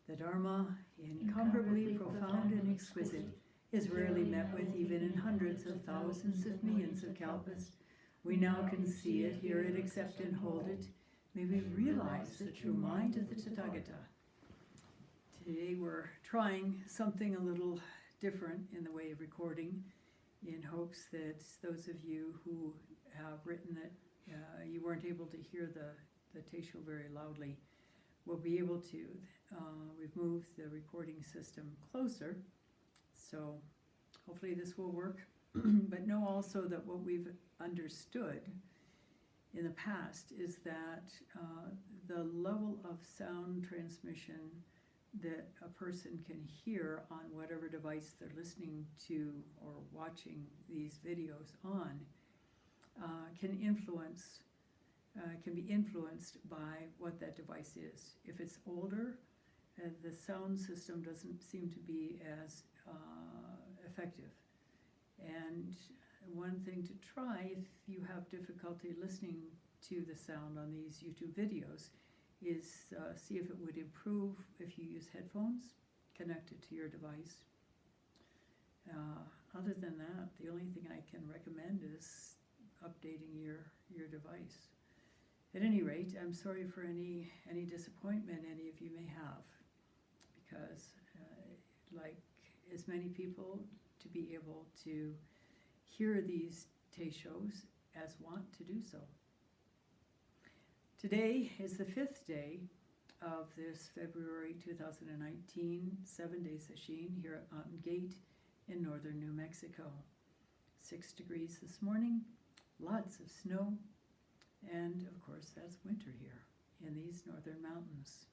The Dharma, incomparably profound and exquisite, is rarely met with even in hundreds of thousands of millions of kalpas. We now can see it, hear it, accept and hold it. May we realize the true mind of the Tathagata. Today we're trying something a little different in the way of recording, in hopes that those of you who have written that you weren't able to hear the teisho very loudly will be able to. We've moved the recording system closer, so hopefully this will work. But know also that what we've understood in the past is that the level of sound transmission that a person can hear on whatever device they're listening to or watching these videos on can be influenced by what that device is. If it's older, the sound system doesn't seem to be as effective. And one thing to try if you have difficulty listening to the sound on these YouTube videos is see if it would improve if you use headphones connected to your device. Other than that, the only thing I can recommend is updating your device. At any rate, I'm sorry for any disappointment any of you may have, because like as many people to be able to hear these teishos as want to do so. Today is the 5th day of this February 2019 7-day session here at Mountain Gate in northern New Mexico. 6 degrees this morning, lots of snow, and of course that's winter here in these northern mountains.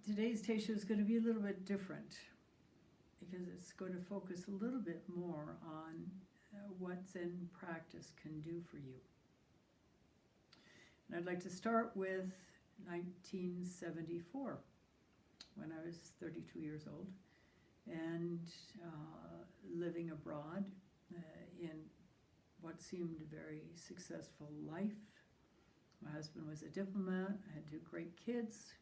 Today's teisho is going to be a little bit different because it's going to focus a little bit more on what Zen practice can do for you. And I'd like to start with 1974, when I was 32 years old and living abroad in what seemed a very successful life. My husband was a diplomat, I had 2 great kids,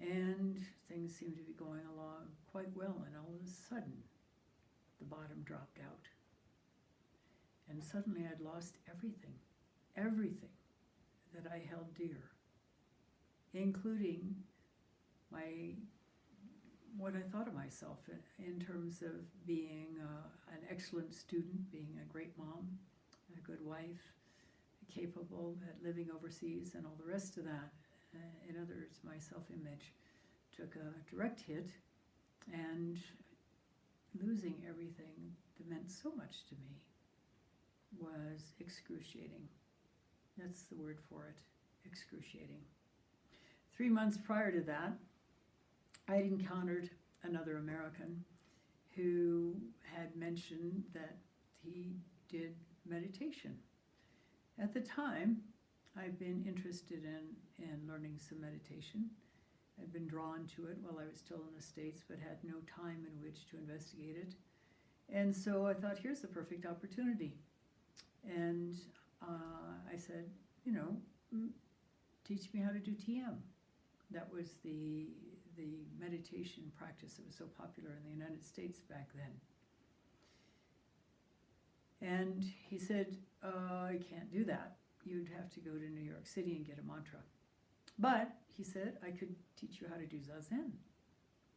and things seemed to be going along quite well, and all of a sudden the bottom dropped out. And suddenly I'd lost everything that I held dear, including what I thought of myself in terms of being an excellent student, being a great mom, a good wife, capable at living overseas, and all the rest of that. In other words, my self-image took a direct hit, and losing everything that meant so much to me was excruciating. That's the word for it, excruciating. 3 months prior to that, I had encountered another American who had mentioned that he did meditation. At the time, I'd been interested in learning some meditation. I'd been drawn to it while I was still in the States, but had no time in which to investigate it. And so I thought, here's the perfect opportunity. And I said, teach me how to do TM. That was the meditation practice that was so popular in the United States back then. And he said, I can't do that. You'd have to go to New York City and get a mantra. But, he said, I could teach you how to do Zazen.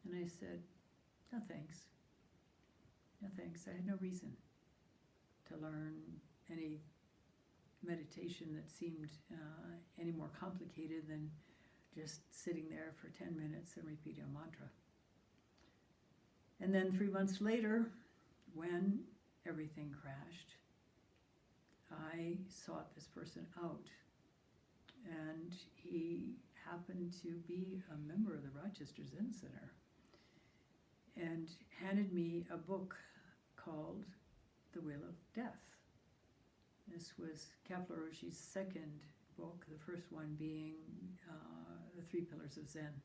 And I said, no thanks. No thanks. I had no reason to learn any meditation that seemed any more complicated than just sitting there for 10 minutes and repeating a mantra. And then 3 months later, when everything crashed, I sought this person out, and he happened to be a member of the Rochester Zen Center, and handed me a book called The Wheel of Death. This was Mitra-roshi's second book, the first one being The 3 Pillars of Zen.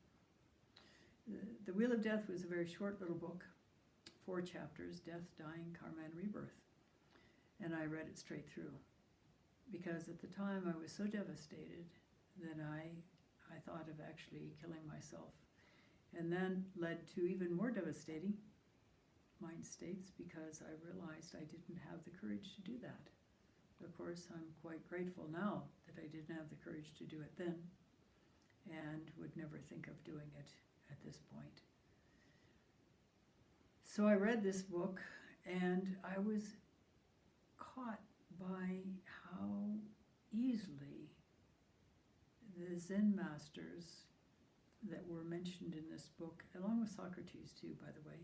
The Wheel of Death was a very short little book, 4 chapters, death, dying, karma, and rebirth. And I read it straight through, because at the time I was so devastated that I thought of actually killing myself. And then led to even more devastating mind states because I realized I didn't have the courage to do that. Of course, I'm quite grateful now that I didn't have the courage to do it then and would never think of doing it at this point. So I read this book and I was caught by how easily the Zen masters that were mentioned in this book, along with Socrates too, by the way,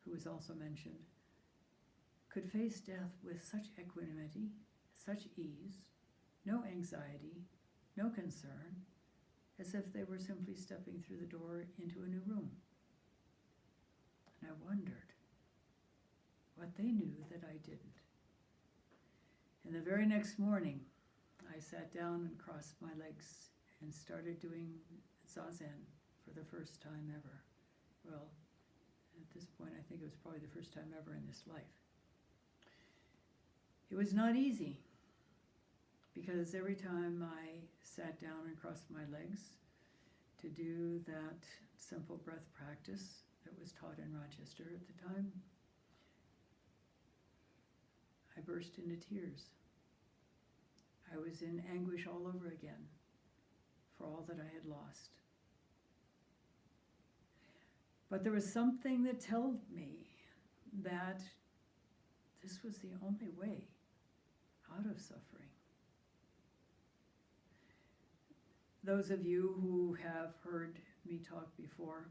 who was also mentioned, could face death with such equanimity, such ease, no anxiety, no concern, as if they were simply stepping through the door into a new room. And I wondered what they knew that I didn't. And the very next morning, I sat down and crossed my legs and started doing Zazen for the first time ever. Well, at this point, I think it was probably the first time ever in this life. It was not easy, because every time I sat down and crossed my legs to do that simple breath practice that was taught in Rochester at the time, I burst into tears. I was in anguish all over again for all that I had lost. But there was something that told me that this was the only way out of suffering. Those of you who have heard me talk before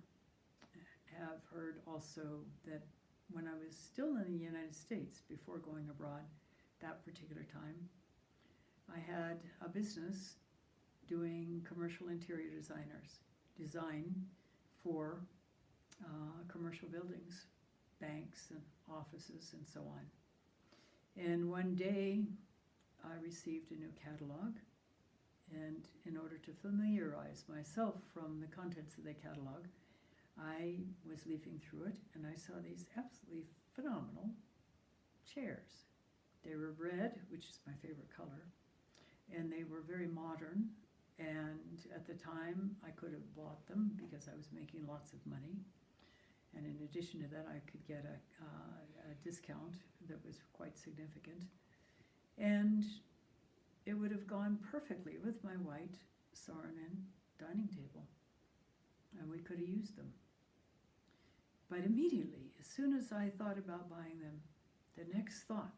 have heard also that when I was still in the United States, before going abroad, that particular time, I had a business doing commercial interior design for commercial buildings, banks and offices and so on. And one day I received a new catalog, and in order to familiarize myself from the contents of the catalog, I was leafing through it and I saw these absolutely phenomenal chairs. They were red, which is my favorite color, and they were very modern, and at the time I could have bought them because I was making lots of money, and in addition to that I could get a discount that was quite significant, and it would have gone perfectly with my white Saarinen dining table, and we could have used them. But immediately, as soon as I thought about buying them, the next thought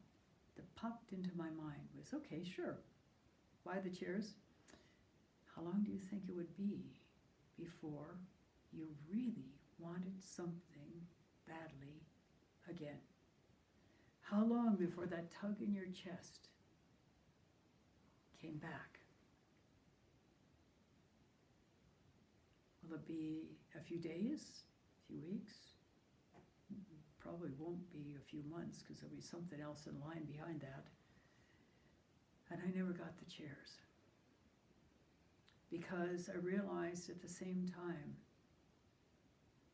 that popped into my mind was, okay, sure, buy the chairs. How long do you think it would be before you really wanted something badly again? How long before that tug in your chest came back? Will it be a few days, a few weeks? Probably won't be a few months because there'll be something else in line behind that. And I never got the chairs because I realized at the same time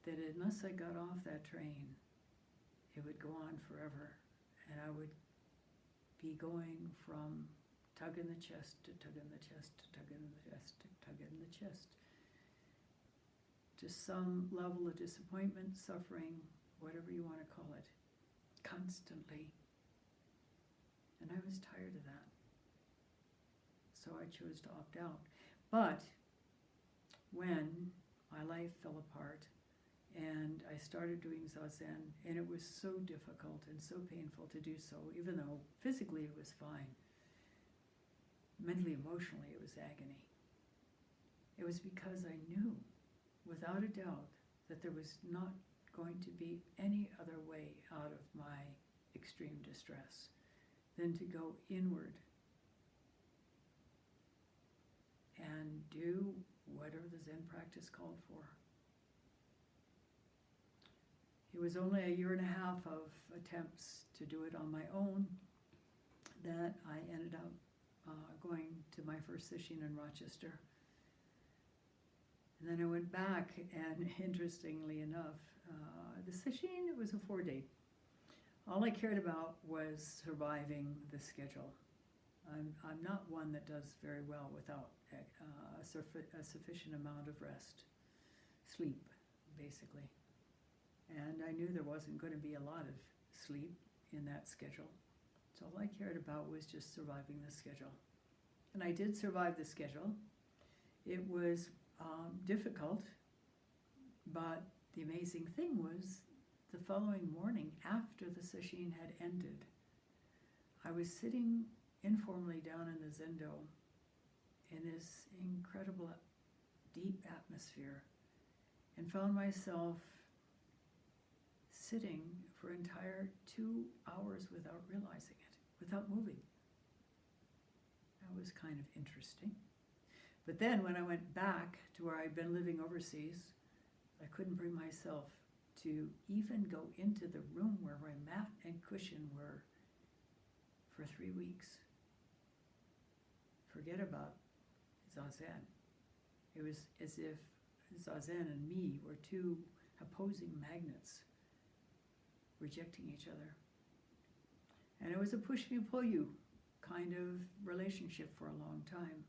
that unless I got off that train, it would go on forever, and I would be going from tug in the chest to tug in the chest to tug in the chest to tug in the chest to some level of disappointment, suffering, whatever you want to call it, constantly. And I was tired of that. So I chose to opt out. But when my life fell apart and I started doing Zazen, and it was so difficult and so painful to do so, even though physically it was fine, mentally, emotionally it was agony. It was because I knew, without a doubt, that there was not going to be any other way out of my extreme distress than to go inward and do whatever the Zen practice called for. It was only a year and a half of attempts to do it on my own that I ended up going to my first session in Rochester. And then I went back, and interestingly enough, the session, it was a 4-day. All I cared about was surviving the schedule. I'm not one that does very well without a sufficient amount of rest, sleep, basically. And I knew there wasn't going to be a lot of sleep in that schedule. So all I cared about was just surviving the schedule. And I did survive the schedule. It was difficult, but the amazing thing was the following morning, after the sesshin had ended, I was sitting informally down in the zendo in this incredible deep atmosphere and found myself sitting for entire 2 hours without realizing it, without moving. That was kind of interesting. But then when I went back to where I'd been living overseas, I couldn't bring myself to even go into the room where my mat and cushion were for 3 weeks. Forget about Zazen. It was as if Zazen and me were two opposing magnets rejecting each other. And it was a push me, pull you kind of relationship for a long time.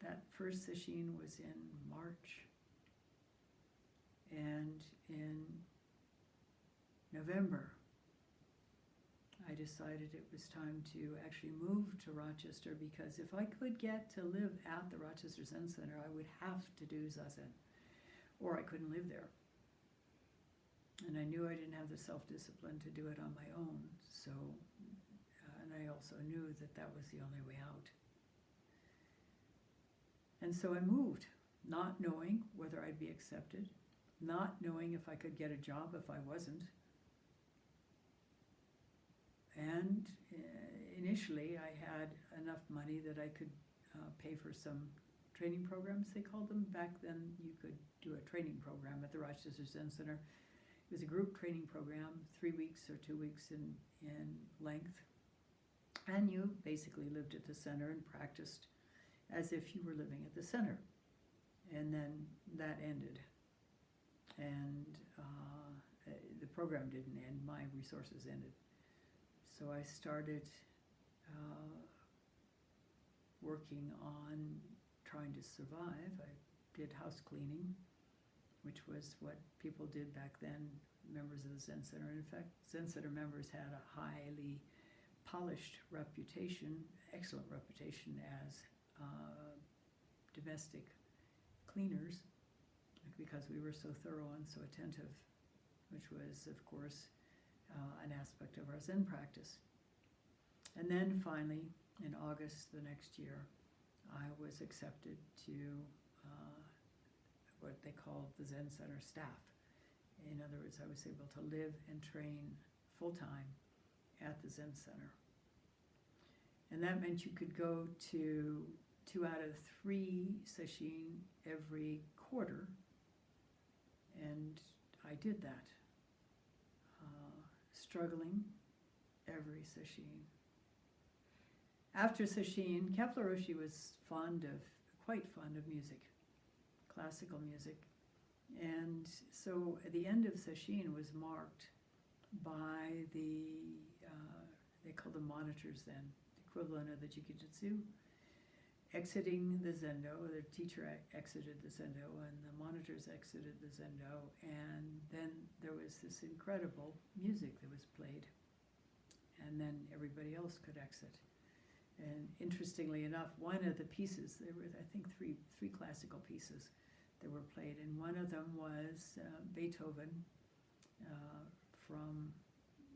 That first sesshin was in March, and in November I decided it was time to actually move to Rochester, because if I could get to live at the Rochester Zen Center, I would have to do Zazen, or I couldn't live there. And I knew I didn't have the self-discipline to do it on my own, so, and I also knew that that was the only way out. And so I moved, not knowing whether I'd be accepted, not knowing if I could get a job if I wasn't. And initially I had enough money that I could pay for some training programs, they called them. Back then you could do a training program at the Rochester Zen Center. It was a group training program, 3 weeks or 2 weeks in length. And you basically lived at the center and practiced as if you were living at the center. And then that ended. And the program didn't end, my resources ended. So I started working on trying to survive. I did house cleaning, which was what people did back then, members of the Zen Center. In fact, Zen Center members had a highly polished reputation, excellent reputation as domestic cleaners, because we were so thorough and so attentive, which was, of course, an aspect of our Zen practice. And then finally, in August the next year, I was accepted to what they call the Zen Center staff. In other words, I was able to live and train full-time at the Zen Center. And that meant you could go to 2 out of 3 sesshin every quarter, and I did that, struggling every sesshin. After sesshin, Mitra-roshi was quite fond of music, classical music, and so the end of sesshin was marked by they called them monitors then, the equivalent of the jikijutsu, exiting the zendo. The teacher exited the zendo and the monitors exited the zendo, and then there was this incredible music that was played, and then everybody else could exit. And interestingly enough, one of the pieces, there were I think three classical pieces that were played, and one of them was Beethoven from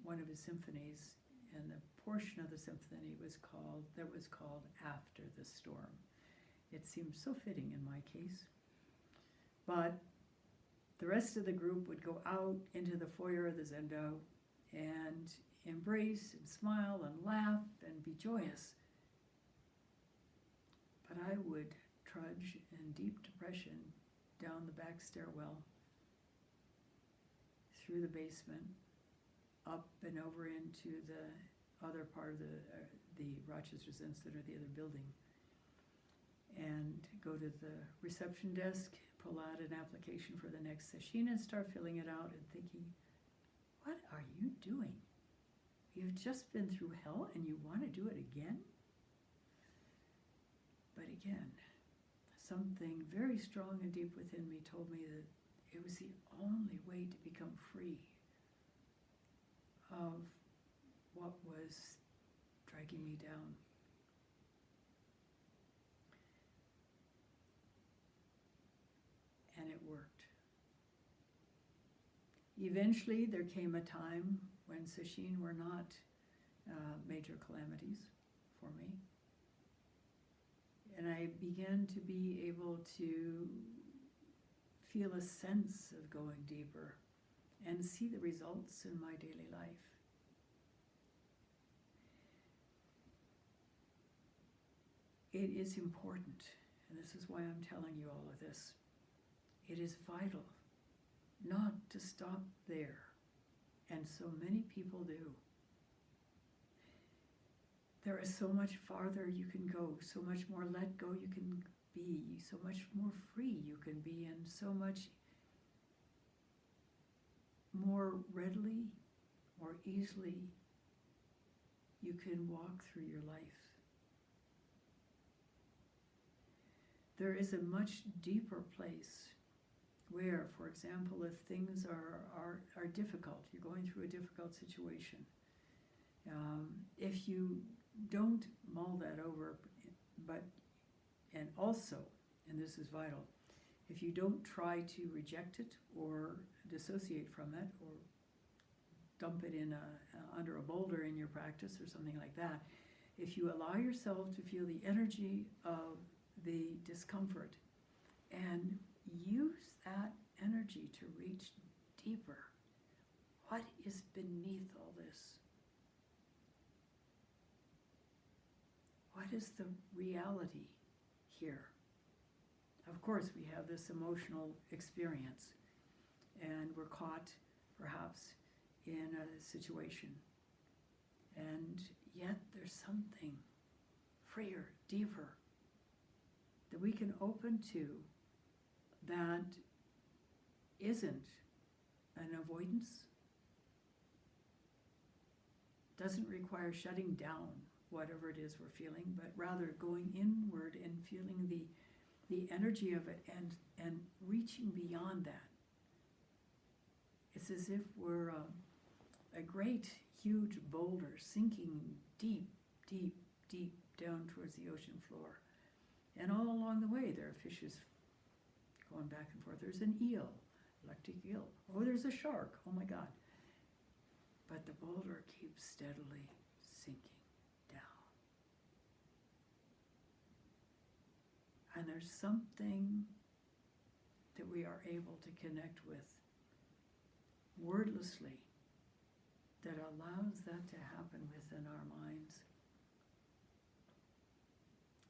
one of his symphonies, and the portion of the symphony was called After the Storm. It seemed so fitting in my case. But the rest of the group would go out into the foyer of the zendo and embrace and smile and laugh and be joyous. But I would trudge in deep depression down the back stairwell, through the basement, up and over into the other part of the Rochester Zen Center, the other building, and go to the reception desk, pull out an application for the next sesshin and start filling it out and thinking, what are you doing? You've just been through hell and you want to do it again? But again, something very strong and deep within me told me that it was the only way to become free of what was dragging me down. And it worked. Eventually, there came a time when sesshin were not major calamities for me. And I began to be able to feel a sense of going deeper and see the results in my daily life. It is important, and this is why I'm telling you all of this. It is vital not to stop there, and so many people do. There is so much farther you can go, so much more let go you can be, so much more free you can be, and so much more readily, more easily you can walk through your life. There is a much deeper place where, for example, if things are difficult, you're going through a difficult situation, if you don't mull that over, and also, and this is vital, if you don't try to reject it or dissociate from it or dump it in under a boulder in your practice or something like that, if you allow yourself to feel the energy of the discomfort and use that energy to reach deeper, what is beneath all this? What is the reality here? Of course, we have this emotional experience, and we're caught, perhaps, in a situation. And yet there's something freer, deeper, that we can open to that isn't an avoidance, doesn't require shutting down whatever it is we're feeling, but rather going inward and feeling the energy of it and reaching beyond that. It's as if we're a great, huge boulder sinking deep, deep, deep down towards the ocean floor. And all along the way, there are fishes going back and forth. There's an eel, electric eel. Oh, there's a shark. Oh my God. But the boulder keeps steadily sinking down. And there's something that we are able to connect with wordlessly that allows that to happen within our minds.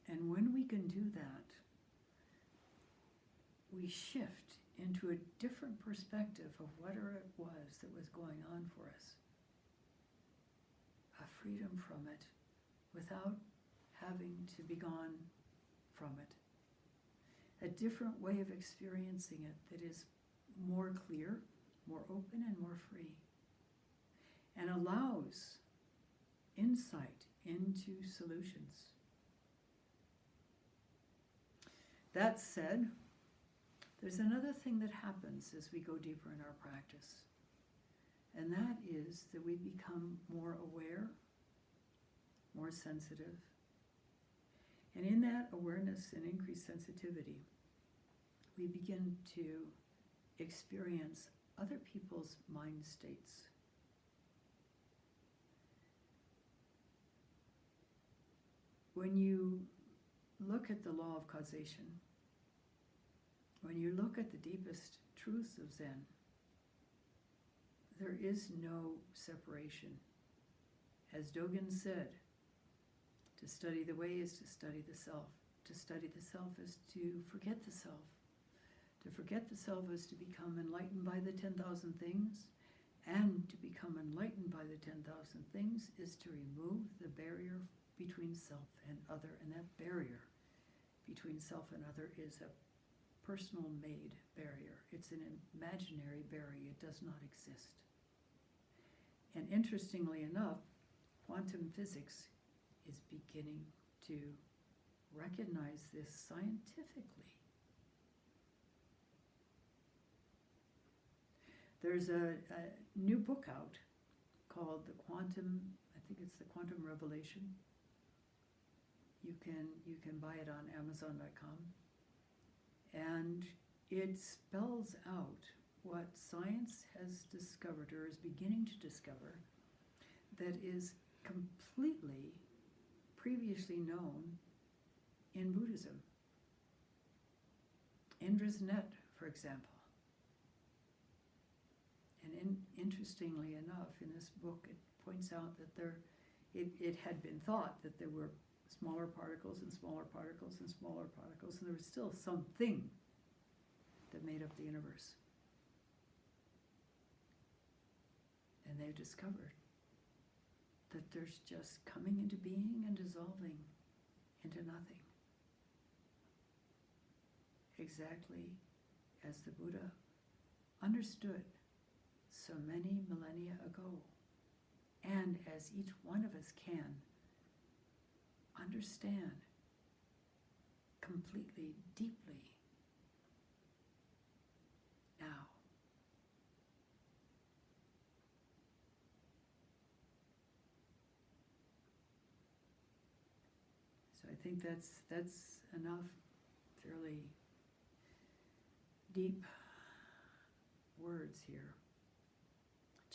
And when we can do that, we shift into a different perspective of whatever it was that was going on for us. A freedom from it without having to be gone from it. A different way of experiencing it that is more clear, more open, and more free. And allows insight into solutions. That said, there's another thing that happens as we go deeper in our practice, and that is that we become more aware, more sensitive, and in that awareness and increased sensitivity, we begin to experience other people's mind states. When you look at the law of causation, when you look at the deepest truths of Zen, there is no separation. As Dogen said, to study the way is to study the self. To study the self is to forget the self. To forget the self is to become enlightened by the 10,000 things, and to become enlightened by the 10,000 things is to remove the barrier between self and other, and that barrier between self and other is a personal made barrier. It's an imaginary barrier. It does not exist. And interestingly enough, quantum physics is beginning to recognize this scientifically. There's a new book out called The Quantum Revelation. You can buy it on Amazon.com. And it spells out what science has discovered, or is beginning to discover, that is completely previously known in Buddhism. Indra's net, for example. And interestingly enough, in this book, it points out that it had been thought that there were smaller particles and smaller particles and smaller particles, and there was still something that made up the universe. And they've discovered that there's just coming into being and dissolving into nothing. Exactly as the Buddha understood so many millennia ago, and as each one of us can understand completely, deeply now. So I think that's enough fairly deep words here.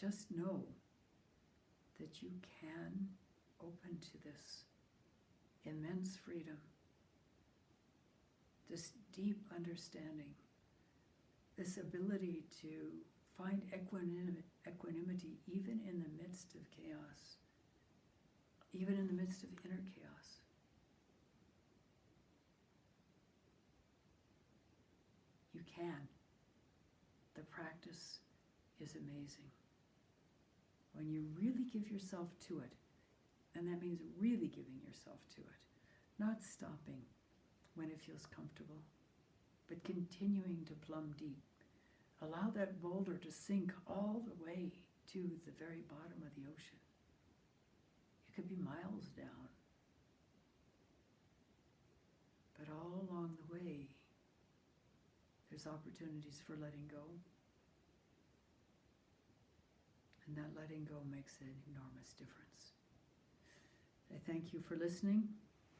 Just know that you can open to this immense freedom, this deep understanding, this ability to find equanimity even in the midst of chaos, even in the midst of inner chaos. You can. The practice is amazing. When you really give yourself to it, and that means really giving yourself to it, not stopping when it feels comfortable, but continuing to plumb deep. Allow that boulder to sink all the way to the very bottom of the ocean. It could be miles down. But all along the way, there's opportunities for letting go. And that letting go makes an enormous difference. I thank you for listening.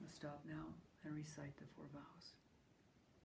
I'll stop now and recite the 4 vows.